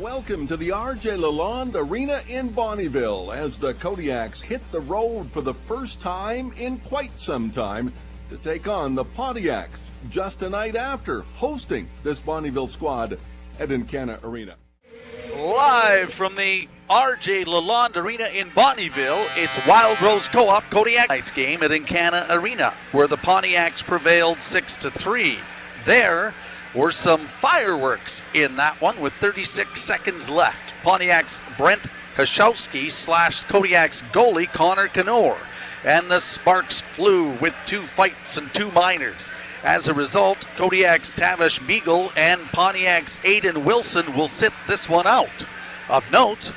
Welcome to the R.J. Lalonde Arena in Bonnyville as the Kodiaks hit the road for the first time in quite some time to take on the Pontiacs just a night after hosting this Bonnyville squad at Encana Arena. Live from the R.J. Lalonde Arena in Bonnyville, it's Wild Rose Co-op Kodiaks game at Encana Arena, where the Pontiacs prevailed 6-3. There were some fireworks in that one with 36 seconds left. Pontiac's Brent Kashowski slashed Kodiak's goalie Connor Canor, and the sparks flew with 2 fights and 2 minors. As a result, Kodiak's Tavish Beagle and Pontiac's Aiden Wilson will sit this one out. Of note,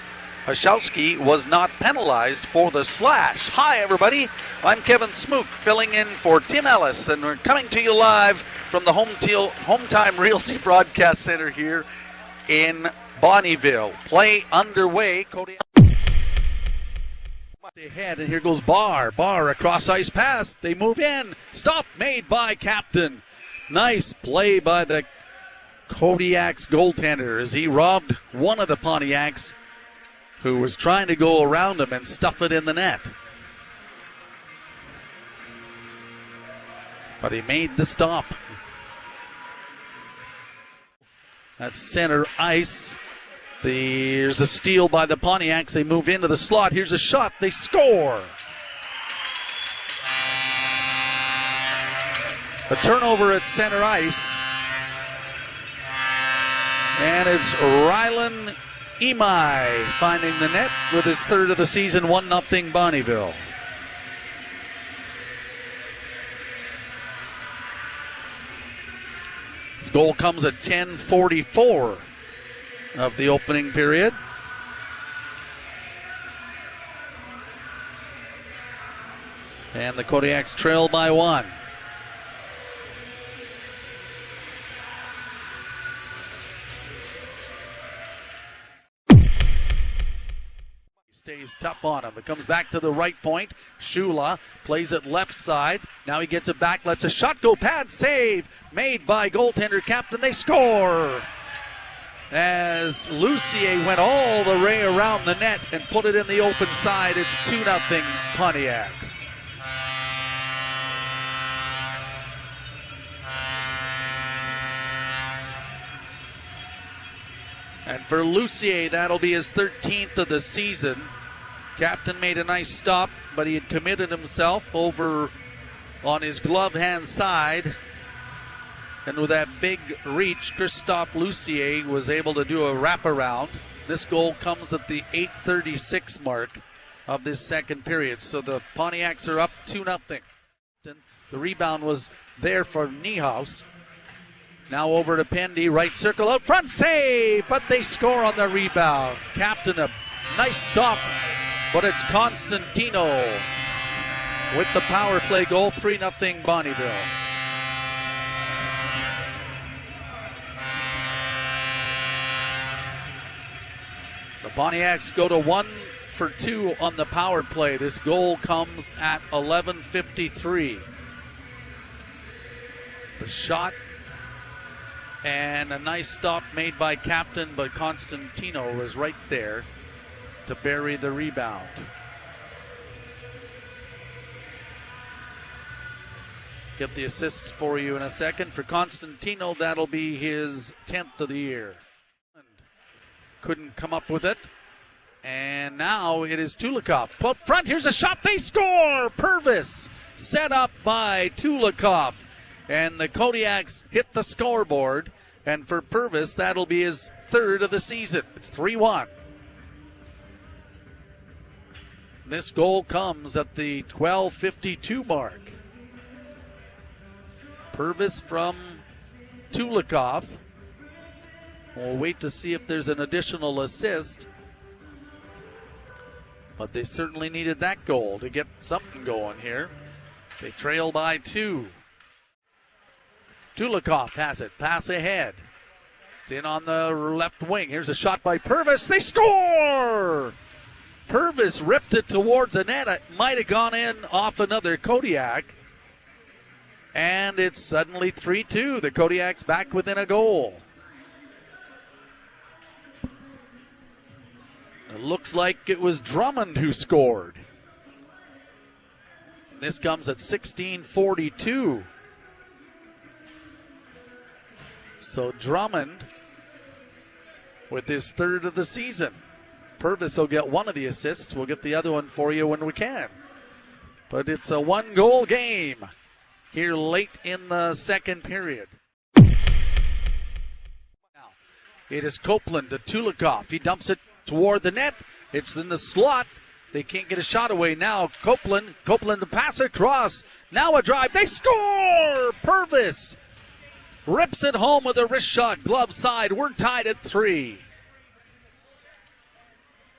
Kashowski was not penalized for the slash. Hi everybody, I'm Kevin Smook filling in for Tim Ellis, and we're coming to you live from the Home Time Realty Broadcast Center here in Bonnyville. Play underway. Kodiak ahead, and here goes Barr across ice pass. They move in. Stop made by Captain. Nice play by the Kodiaks goaltender as he robbed one of the Pontiacs who was trying to go around him and stuff it in the net. But he made the stop. That's center ice. There's a steal by the Pontiacs. They move into the slot. Here's a shot. They score. A turnover at center ice. And it's Rylan Imai finding the net with his third of the season, 1-0 Bonnyville. This goal comes at 10:44 of the opening period. And the Kodiaks trail by 1. Stays tough on him. It comes back to the right point. Shula plays it left side. Now he gets it back, lets a shot go. Pad save made by goaltender Captain. They score as Lucier went all the way around the net and put it in the open side. It's 2-0 Pontiacs. And for Lucier, that'll be his 13th of the season. Captain made a nice stop, but he had committed himself over on his glove hand side. And with that big reach, Christophe Lucier was able to do a wraparound. This goal comes at the 8:36 mark of this second period. So the Pontiacs are up 2-0. The rebound was there for Niehaus. Now over to Pendy, right circle, out front, save, but they score on the rebound. Captain, a nice stop, but it's Constantino with the power play goal, 3-0 Bonnyville. The Pontiacs go to 1 for 2 on the power play. This goal comes at 11:53. The shot and a nice stop made by Captain, but Constantino was right there to bury the rebound. Get the assists for you in a second. For Constantino, that'll be his 10th of the year. Couldn't come up with it. And now it is Tulikov. Up front, here's a shot, they score! Purvis set up by Tulikov. And the Kodiaks hit the scoreboard. And for Purvis, that'll be his 3rd of the season. It's 3-1. This goal comes at the 12:52 mark. Purvis from Tulikov. We'll wait to see if there's an additional assist. But they certainly needed that goal to get something going here. They trail by 2. Tulikov has it. Pass ahead. It's in on the left wing. Here's a shot by Purvis. They score! Purvis ripped it towards the net. It might have gone in off another Kodiak. And it's suddenly 3-2. The Kodiaks back within a goal. It looks like it was Drummond who scored. This comes at 16:42. So Drummond with his third of the season. Purvis will get one of the assists. We'll get the other one for you when we can. But it's a one-goal game here late in the second period. Now, it is Copeland to Tulikov. He dumps it toward the net. It's in the slot. They can't get a shot away now. Copeland to pass across. Now a drive. They score! Purvis rips it home with a wrist shot. Glove side. We're tied at 3.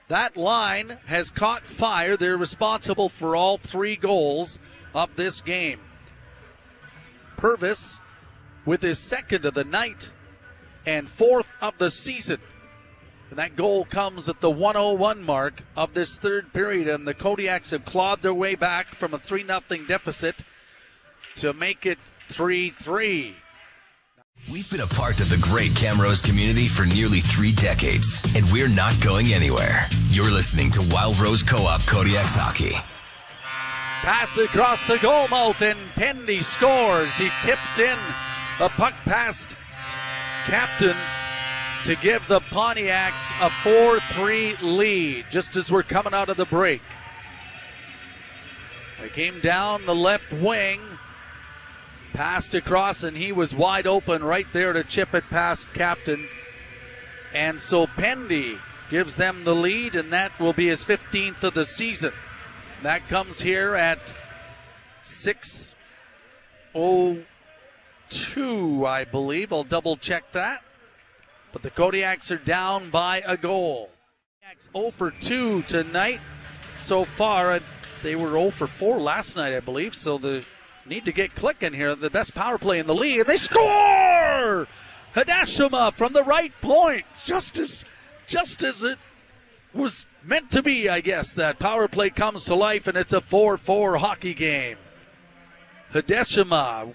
That line has caught fire. They're responsible for all 3 goals of this game. Purvis with his second of the night and 4th of the season. And that goal comes at the 1:01 mark of this third period, and the Kodiaks have clawed their way back from a 3-0 deficit to make it 3-3. We've been a part of the great Camrose community for nearly 3 decades, and we're not going anywhere. You're listening to Wild Rose Co-op Kodiaks Hockey. Pass across the goal mouth, and Pendy scores. He tips in a puck past Captain to give the Pontiacs a 4-3 lead just as we're coming out of the break. They came down the left wing, passed across, and he was wide open right there to chip it past Captain. And so Pendy gives them the lead, and that will be his 15th of the season. That comes here at 6:02, I believe. I'll double check that. But the Kodiaks are down by a goal. Kodiaks 0 for 2 tonight so far. They were 0 for 4 last night, I believe, so they need to get clicking here. The best power play in the league, and they score! Hidashima from the right point, just as it was meant to be, I guess. That power play comes to life, and it's a 4-4 hockey game. Hidashima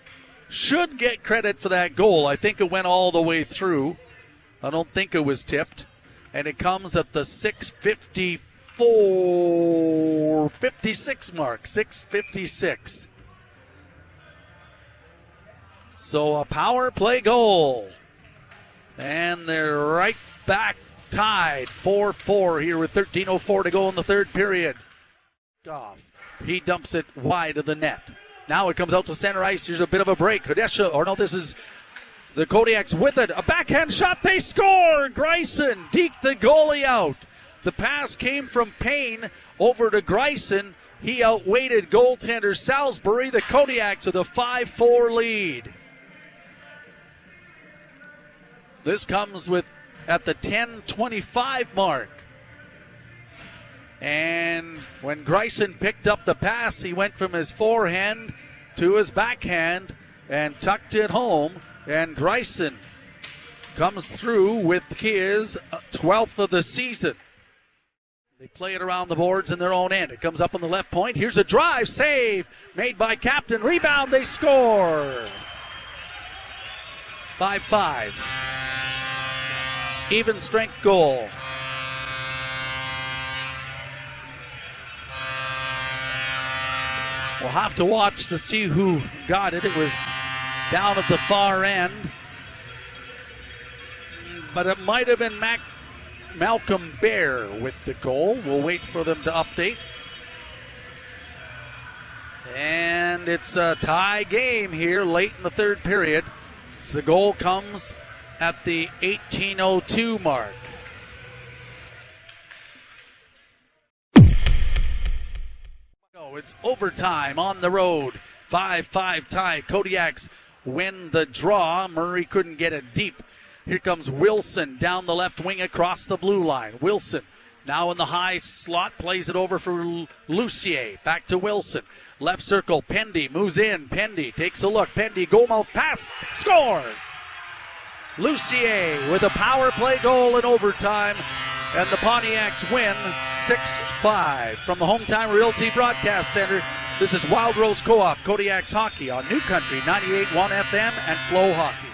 should get credit for that goal. I think it went all the way through. I don't think it was tipped. And it comes at the 6:56 mark. 6:56. So a power play goal. And they're right back tied. 4-4 here with 13:04 to go in the third period. He dumps it wide of the net. Now it comes out to center ice. Here's a bit of a break. This is the Kodiaks with it. A backhand shot. They score. Greisen deked the goalie out. The pass came from Payne over to Greisen. He outweighted goaltender Salisbury. The Kodiaks with a 5-4 lead. This comes at the 10:25 mark. And when Greisen picked up the pass, he went from his forehand to his backhand and tucked it home. And Greisen comes through with his 12th of the season. They play it around the boards in their own end. It comes up on the left point. Here's a drive, save made by Captain. Rebound, they score. 5-5. Even strength goal. We'll have to watch to see who got it. It was down at the far end, but it might have been Malcolm Bear with the goal. We'll wait for them to update. And it's a tie game here late in the third period. So the goal comes at the 18:02 mark. It's overtime on the road. 5-5 tie. Kodiaks win the draw. Murray couldn't get it deep. Here comes Wilson down the left wing across the blue line. Wilson now in the high slot, plays it over for Lucier. Back to Wilson. Left circle, Pendy moves in. Pendy takes a look. Pendy, goal mouth pass, score! Lucier with a power play goal in overtime, and the Pontiacs win 6-5. From the Hometown Realty Broadcast Center, this is Wild Rose Co-op Kodiaks Hockey on New Country 98.1 FM and Flow Hockey.